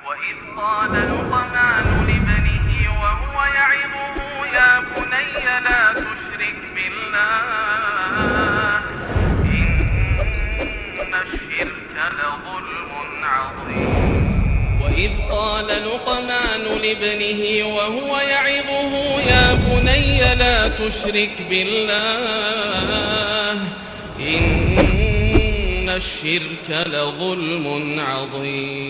وإذ قال لقمان لابنه وهو يعظه يا بني لا تشرك بالله إن الشرك لظلم عظيم وإذ قال لقمان لابنه وهو يعظه يا بني لا تشرك بالله إن الشرك لظلم عظيم.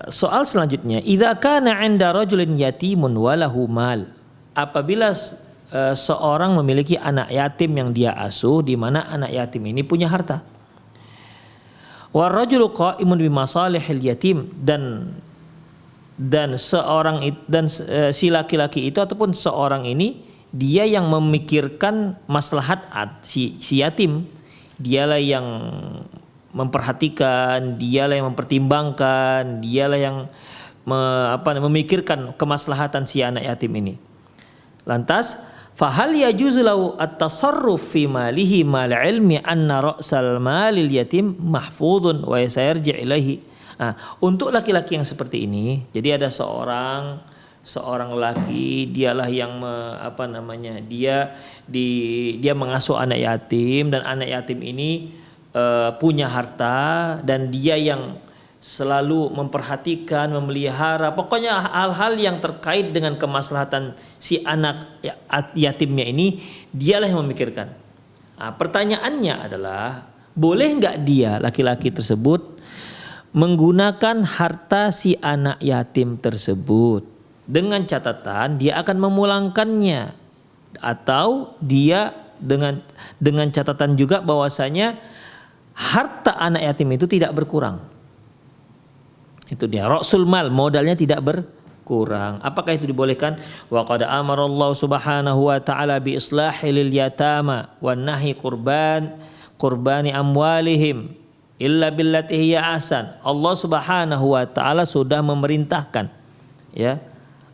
Soal selanjutnya, idza kana 'inda rajulin yatimun walahu mal. Apabila seorang memiliki anak yatim yang dia asuh, di mana anak yatim ini punya harta. Wa rajulu qa'imun bi masalihil yatim, dan si laki-laki itu ataupun seorang ini dia yang memikirkan maslahat si yatim. Dialah yang memperhatikan, dialah yang mempertimbangkan, dialah yang memikirkan kemaslahatan si anak yatim ini. Lantas, fahal yajuzu lahu at-tasarruf fi malihi mal ilmi anna ra'sal malil yatim mahfudun wa sayarji' ilaihi. Untuk laki-laki yang seperti ini, jadi ada seorang laki, dialah yang dia mengasuh anak yatim, dan anak yatim ini punya harta, dan dia yang selalu memperhatikan, memelihara, pokoknya hal-hal yang terkait dengan kemaslahatan si anak yatimnya ini, dialah yang memikirkan. Pertanyaannya adalah, boleh nggak dia laki-laki tersebut menggunakan harta si anak yatim tersebut dengan catatan dia akan memulangkannya, atau dia dengan catatan juga bahwasanya harta anak yatim itu tidak berkurang. Itu dia ra'sul mal, modalnya tidak berkurang. Apakah itu dibolehkan? Wa qad amara Allah Subhanahu wa taala bi islahi lil yatama wan nahi qurbani amwalihim illa billati hiya ahsan. Allah Subhanahu wa taala sudah memerintahkan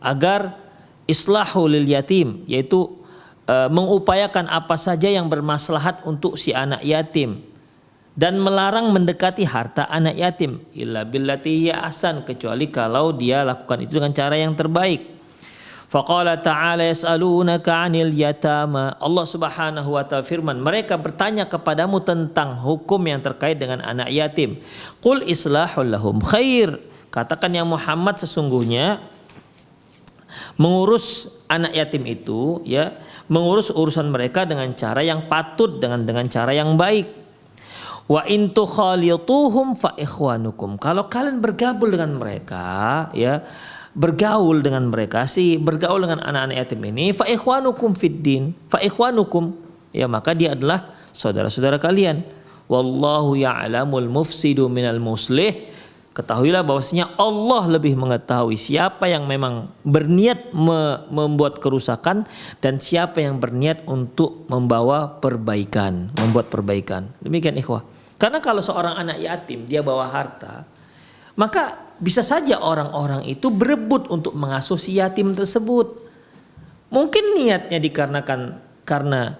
agar islahu lil yatim, yaitu mengupayakan apa saja yang bermaslahat untuk si anak yatim, dan melarang mendekati harta anak yatim illa billati hiya ahsan, kecuali kalau dia lakukan itu dengan cara yang terbaik. Faqala ta'ala yas'alunaka 'anil yatama. Allah Subhanahu wa ta'ala firman, mereka bertanya kepadamu tentang hukum yang terkait dengan anak yatim. Qul islahul lahum khair. Katakan ya Muhammad, sesungguhnya mengurus anak yatim itu, mengurus urusan mereka dengan cara yang patut, dengan cara yang baik. Wa in tukhalituhum fa ikhwanukum. Kalau kalian bergaul dengan mereka, bergaul dengan anak-anak yatim ini, fa ikhwanukum fid din, fa ikhwanukum, maka dia adalah saudara-saudara kalian. Wallahu ya'lamul mufsidu minal muslih. Ketahuilah bahwasanya Allah lebih mengetahui siapa yang memang berniat membuat kerusakan dan siapa yang berniat untuk membuat perbaikan. Demikian ikhwah. Karena kalau seorang anak yatim dia bawa harta, maka bisa saja orang-orang itu berebut untuk mengasuh si yatim tersebut. Mungkin niatnya karena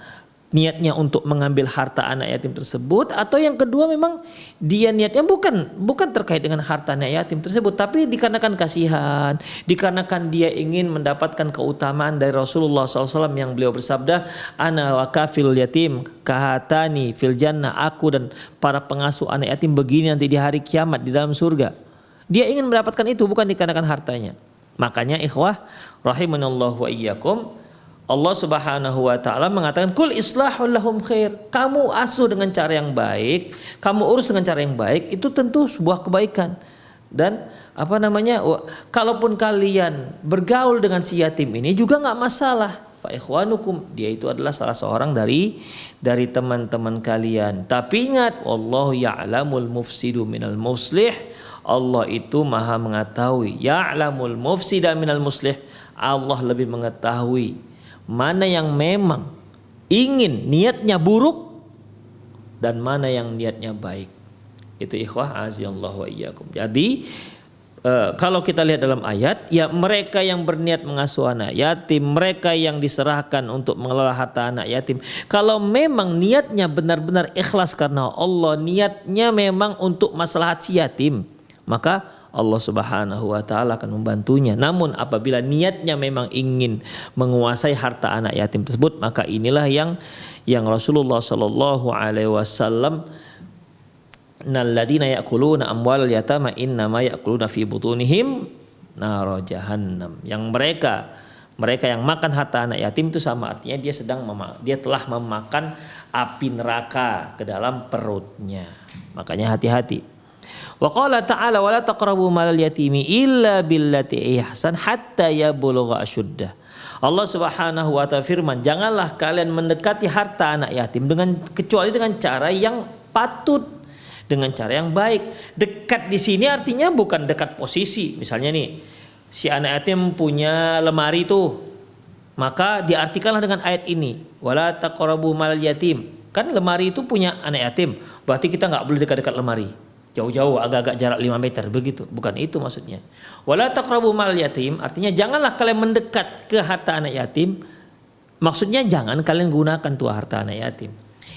niatnya untuk mengambil harta anak yatim tersebut, atau yang kedua memang dia niatnya bukan terkait dengan harta anak yatim tersebut, tapi dikarenakan kasihan, dikarenakan dia ingin mendapatkan keutamaan dari Rasulullah SAW yang beliau bersabda, ana wa kafil yatim kahatani fil jannah, aku dan para pengasuh anak yatim begini nanti di hari kiamat di dalam surga. Dia ingin mendapatkan itu, bukan dikarenakan hartanya. Makanya ikhwah rahimanallahu wa iyyakum, Allah Subhanahu wa taala mengatakan kul islahul lahum khair. Kamu asuh dengan cara yang baik, kamu urus dengan cara yang baik, itu tentu sebuah kebaikan. Dan kalaupun kalian bergaul dengan si yatim ini juga enggak masalah. Fa ikhwanukum, dia itu adalah salah seorang dari teman-teman kalian. Tapi ingat, wallahu ya'lamul mufsidu minal muslih. Allah itu maha mengetahui. Ya'lamul mufsida minal muslih. Allah lebih mengetahui mana yang memang ingin niatnya buruk dan mana yang niatnya baik. Itu ikhwah azallahu wa iyyakum. Jadi kalau kita lihat dalam ayat, ya mereka yang berniat mengasuh anak yatim, mereka yang diserahkan untuk mengelola harta anak yatim, kalau memang niatnya benar-benar ikhlas karena Allah, niatnya memang untuk maslahat si yatim, maka Allah Subhanahu wa taala akan membantunya. Namun apabila niatnya memang ingin menguasai harta anak yatim tersebut, maka inilah yang Rasulullah sallallahu alaihi wasallam, "Nalladzina ya'kuluna amwalal yatama innama ya'kuluna fi butunihim nar jahannam." Yang mereka yang makan harta anak yatim itu sama artinya dia telah memakan api neraka ke dalam perutnya. Makanya hati-hati. Wa qala ta'ala wa la taqrabu malal yatimi illa billati ihsan hatta yablugha asyuddah. Allah Subhanahu wa taala firman, janganlah kalian mendekati harta anak yatim kecuali dengan cara yang patut, dengan cara yang baik. Dekat di sini artinya bukan dekat posisi. Misalnya nih, si anak yatim punya lemari tuh, maka diartikanlah dengan ayat ini, wala taqrabu malal yatim. Kan lemari itu punya anak yatim, berarti kita nggak boleh dekat-dekat lemari. Jauh-jauh, agak-agak jarak 5 meter, begitu. Bukan itu maksudnya. Wala taqrabu malal yatim artinya janganlah kalian mendekat ke harta anak yatim. Maksudnya jangan kalian gunakan tuh harta anak yatim.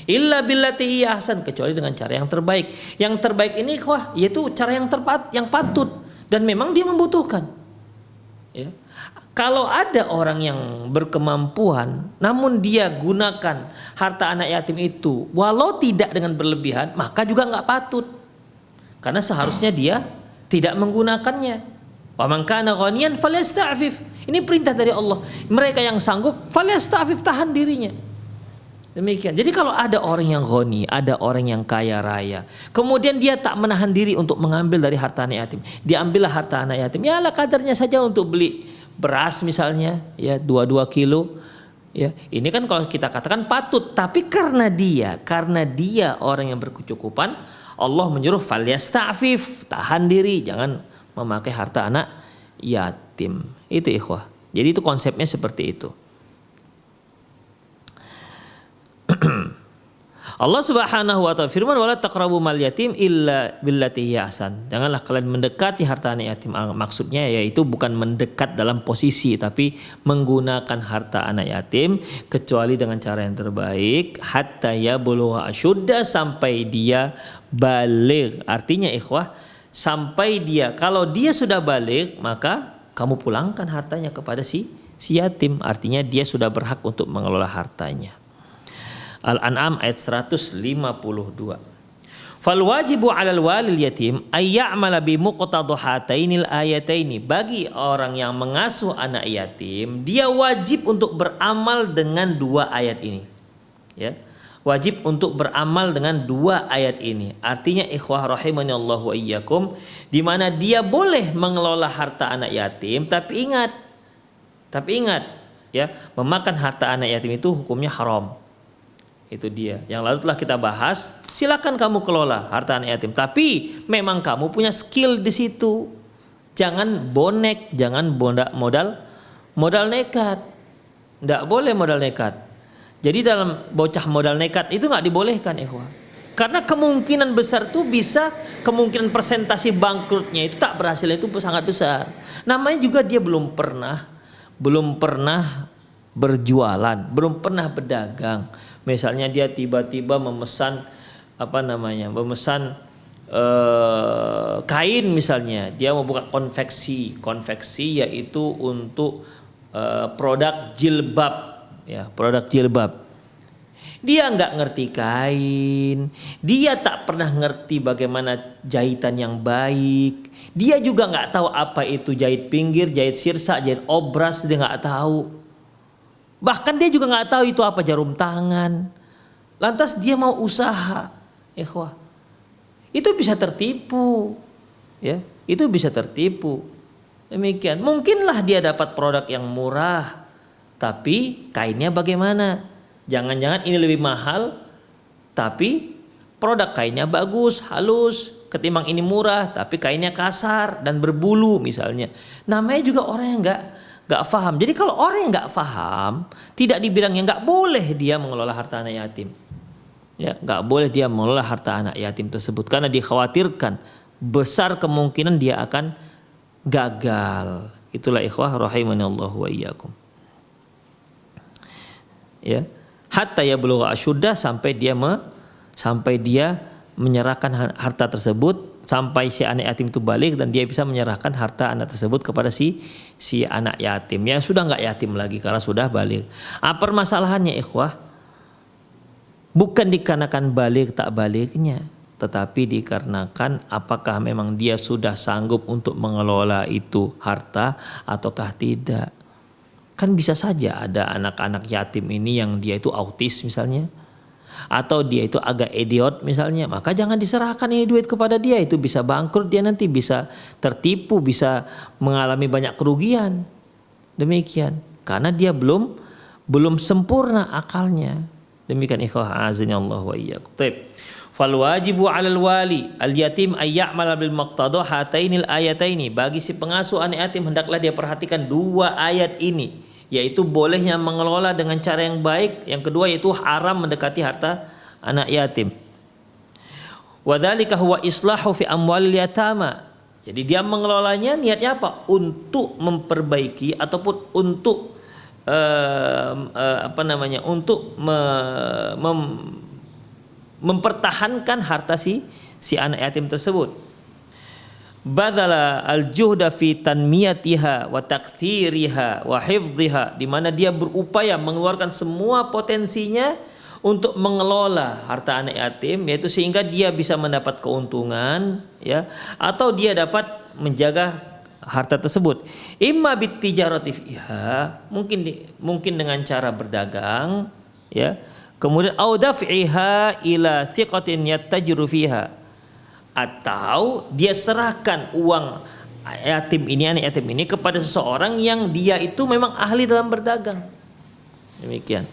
Illa billati hiya ahsan, kecuali dengan cara yang terbaik. Yang terbaik ini yaitu cara yang patut dan memang dia membutuhkan. Ya. Kalau ada orang yang berkemampuan namun dia gunakan harta anak yatim itu walau tidak dengan berlebihan, maka juga nggak patut. Karena seharusnya dia tidak menggunakannya. Wa man kana ghaniyan falyasta'fif. Ini perintah dari Allah. Mereka yang sanggup falyasta'fif, tahan dirinya. Demikian. Jadi kalau ada orang yang ghani, ada orang yang kaya raya, kemudian dia tak menahan diri untuk mengambil dari harta anak yatim, diambillah harta anak yatim. Ya lah kadarnya saja untuk beli beras misalnya, ya 2 kilo. Ya, ini kan kalau kita katakan patut, tapi karena dia orang yang berkecukupan, Allah menyuruh falyasta'fif, tahan diri, jangan memakai harta anak yatim. Itu ikhwah. Jadi itu konsepnya seperti itu. Allah Subhanahu wa taala firman, wala taqrabu mal yatim illa billati hiya ahsan. Janganlah kalian mendekati harta anak yatim. Maksudnya yaitu bukan mendekat dalam posisi, tapi menggunakan harta anak yatim kecuali dengan cara yang terbaik, hatta yablugha asyudda, sampai dia baligh. Artinya ikhwah, sampai kalau dia sudah baligh, maka kamu pulangkan hartanya kepada si yatim. Artinya dia sudah berhak untuk mengelola hartanya. Al-An'am ayat 152. Fal wajibu 'alal walil yatim ay ya'mala bi muqtadhatainil ayataini. Bagi orang yang mengasuh anak yatim, dia wajib untuk beramal dengan 2 ayat ini. Ya. Wajib untuk beramal dengan 2 ayat ini. Artinya ikhwah rahimanallahu wa iyyakum, di mana dia boleh mengelola harta anak yatim, tapi ingat ya, memakan harta anak yatim itu hukumnya haram. Itu dia. Yang lalu telah kita bahas, silakan kamu kelola harta anak yatim, tapi memang kamu punya skill di situ. Jangan bonek, jangan modal nekat. Enggak boleh modal nekat. Jadi dalam bocah modal nekat itu enggak dibolehkan, ikhwah. Karena kemungkinan besar tuh kemungkinan persentase bangkrutnya itu tak berhasil itu sangat besar. Namanya juga dia belum pernah berjualan, belum pernah berdagang. Misalnya dia tiba-tiba memesan kain misalnya, dia mau buka konveksi yaitu untuk produk jilbab, ya, produk jilbab. Dia nggak ngerti kain, dia tak pernah ngerti bagaimana jahitan yang baik, dia juga nggak tahu apa itu jahit pinggir, jahit sirsa, jahit obras, dia nggak tahu. Bahkan dia juga nggak tahu itu apa jarum tangan. Lantas dia mau usaha, ikhwah. Itu bisa tertipu, ya. Itu bisa tertipu. Demikian. Mungkinlah dia dapat produk yang murah, tapi kainnya bagaimana? Jangan-jangan ini lebih mahal, tapi produk kainnya bagus, halus, ketimbang ini murah, tapi kainnya kasar dan berbulu misalnya. Namanya juga orang yang nggak faham. Jadi kalau orang yang nggak faham, tidak dibilangnya nggak boleh dia mengelola harta anak yatim. Ya, nggak boleh dia mengelola harta anak yatim tersebut karena dikhawatirkan besar kemungkinan dia akan gagal. Itulah ikhwah rahimanallahu wa iyyakum. Ya, hatta yablugha asyuddah, sampai dia menyerahkan harta tersebut, sampai si anak yatim itu balik dan dia bisa menyerahkan harta anak tersebut kepada si anak yatim. Ya sudah nggak yatim lagi karena sudah balik. Permasalahannya ikhwah bukan dikarenakan balik tak baliknya, tetapi dikarenakan apakah memang dia sudah sanggup untuk mengelola itu harta ataukah tidak. Kan bisa saja ada anak-anak yatim ini yang dia itu autis misalnya, atau dia itu agak idiot misalnya, maka jangan diserahkan ini duit kepada dia. Itu bisa bangkrut dia, nanti bisa tertipu, bisa mengalami banyak kerugian. Demikian, karena dia belum sempurna akalnya. Demikian ikhwah azani Allah wa iyyakum. Baik. Fal wajibu 'alal wali al yatim ay ya'mala bil maqtada hatainil ayataini. Bagi si pengasuh anak yatim hendaklah dia perhatikan dua ayat ini, yaitu bolehnya mengelola dengan cara yang baik, yang kedua yaitu haram mendekati harta anak yatim. Wa dzalika huwa islahu fi amwalil yatama. Jadi dia mengelolanya niatnya apa? Untuk memperbaiki ataupun untuk untuk mempertahankan harta si anak yatim tersebut. Badala al-juhda fi tanmiyatiha wa takthiriha wa hifdhiha, di mana dia berupaya mengeluarkan semua potensinya untuk mengelola harta anak yatim, yaitu sehingga dia bisa mendapat keuntungan, ya, atau dia dapat menjaga harta tersebut. Imma bitijarati fiha, mungkin dengan cara berdagang, ya. Kemudian au daf'iha ila thiqatin yattajiru fiha, atau dia serahkan uang yatim ini, anak yatim ini, kepada seseorang yang dia itu memang ahli dalam berdagang. Demikian.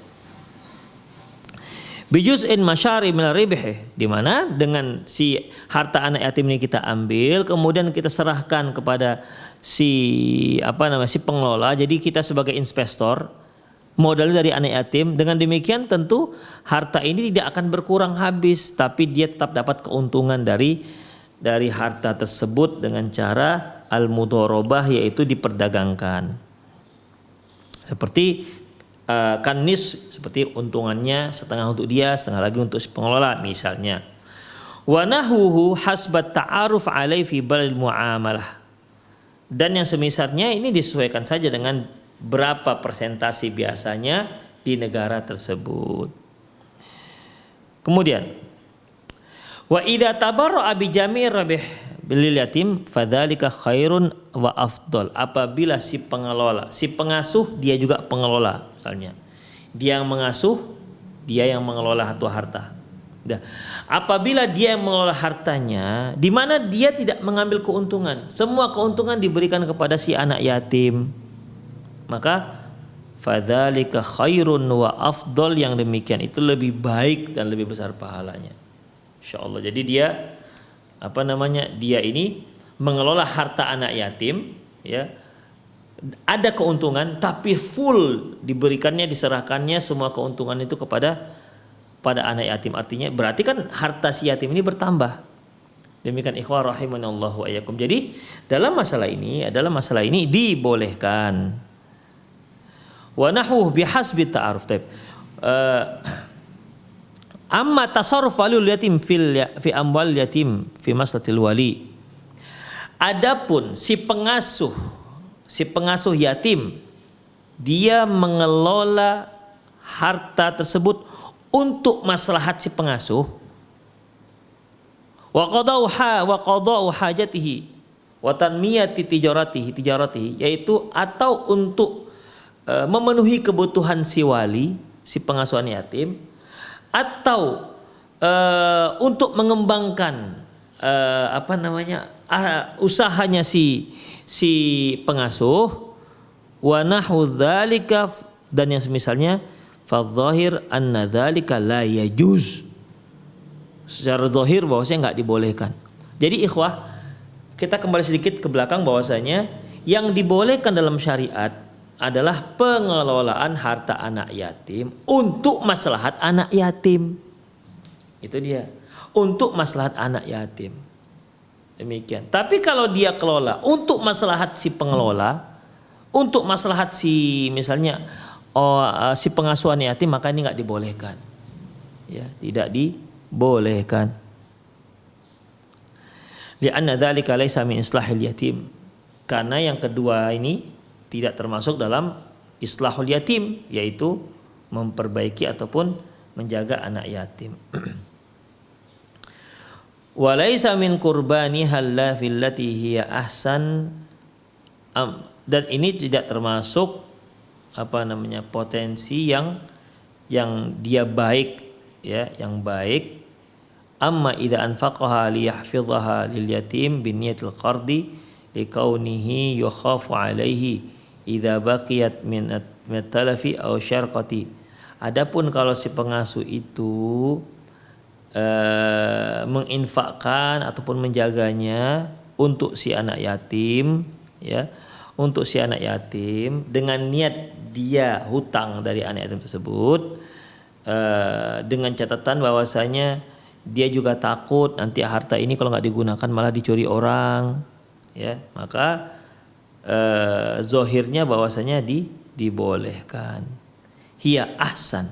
Bijuz'in masyari minal ribhi, di mana dengan si harta anak yatim ini kita ambil, kemudian kita serahkan kepada si pengelola. Jadi kita sebagai investor, modal dari anak yatim. Dengan demikian tentu harta ini tidak akan berkurang habis, tapi dia tetap dapat keuntungan dari harta tersebut dengan cara al-mudharabah, yaitu diperdagangkan. Seperti kanis, seperti untungannya setengah untuk dia, setengah lagi untuk si pengelola misalnya. Wa nahuhu hasbat ta'aruf alai fi balil muamalah. Dan yang semisalnya ini disesuaikan saja dengan berapa persentase biasanya di negara tersebut. Kemudian wa idza tabarra'a bi jami' rabih bil yatim fadzalika khairun wa afdal. Apabila si pengelola, si pengasuh dia juga pengelola, misalnya dia yang mengasuh, dia yang mengelola harta. Apabila dia yang mengelola hartanya, di mana dia tidak mengambil keuntungan, semua keuntungan diberikan kepada si anak yatim, maka fadzalika khairun wa afdal, yang demikian itu lebih baik dan lebih besar pahalanya, insyaallah. Jadi dia dia ini mengelola harta anak yatim, ya, ada keuntungan tapi full diberikannya, diserahkannya semua keuntungan itu kepada anak yatim. Artinya berarti kan harta si yatim ini bertambah. Demikian ikhwah rahimanallahu wa iyyakum. Jadi dalam masalah ini dibolehkan. Wa nahu bihasbi ta'aruf. Amma tasarruf walil yatim fi amwal yatim fi maslahatil wali. Adapun si pengasuh yatim, dia mengelola harta tersebut untuk maslahat si pengasuh. Wa qada'u hajatihi wa tanmiyati tijaratihi, yaitu atau untuk memenuhi kebutuhan si wali, si pengasuhan yatim, atau untuk mengembangkan usahanya si pengasuh. Wa nahu dzalika, dan yang semisalnya, fadzahir anna dzalika la yajuz. Secara zahir bahwasanya enggak dibolehkan. Jadi ikhwah, kita kembali sedikit ke belakang bahwasanya yang dibolehkan dalam syariat adalah pengelolaan harta anak yatim untuk maslahat anak yatim. Itu dia, untuk maslahat anak yatim. Demikian. Tapi kalau dia kelola untuk maslahat si pengelola, untuk maslahat si misalnya si pengasuhan yatim, maka ini nggak dibolehkan. Ya, tidak dibolehkan. Li'anna dzalika laisa min islahil yatim. Karena yang kedua ini tidak termasuk dalam islahul yatim, yaitu memperbaiki ataupun menjaga anak yatim. Walaisa min qurbani halla fillati hiya ahsan, dan ini tidak termasuk potensi yang dia baik, ya, yang baik. Amma idza anfaqaha liyahfidhaha lil yatim bi niyatil qardi likaunihi yukhafu alaihi idza baqiyat min talafi aw syarqati. Adapun kalau si pengasuh itu menginfakkan ataupun menjaganya untuk si anak yatim, ya, untuk si anak yatim dengan niat dia hutang dari anak yatim tersebut, dengan catatan bahwasanya dia juga takut nanti harta ini kalau nggak digunakan malah dicuri orang, ya, maka zohirnya bahwasanya dibolehkan. Hiya ahsan,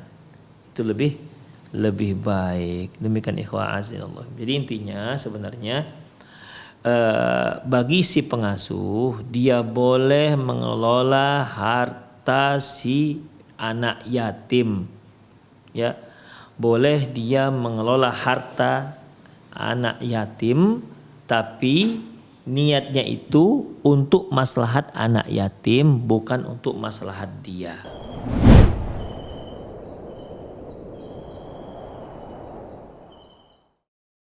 itu lebih baik. Demikian ikhwah azinallah. Jadi intinya sebenarnya bagi si pengasuh, dia boleh mengelola harta si anak yatim, ya, boleh dia mengelola harta anak yatim, tapi niatnya itu untuk maslahat anak yatim, bukan untuk maslahat dia.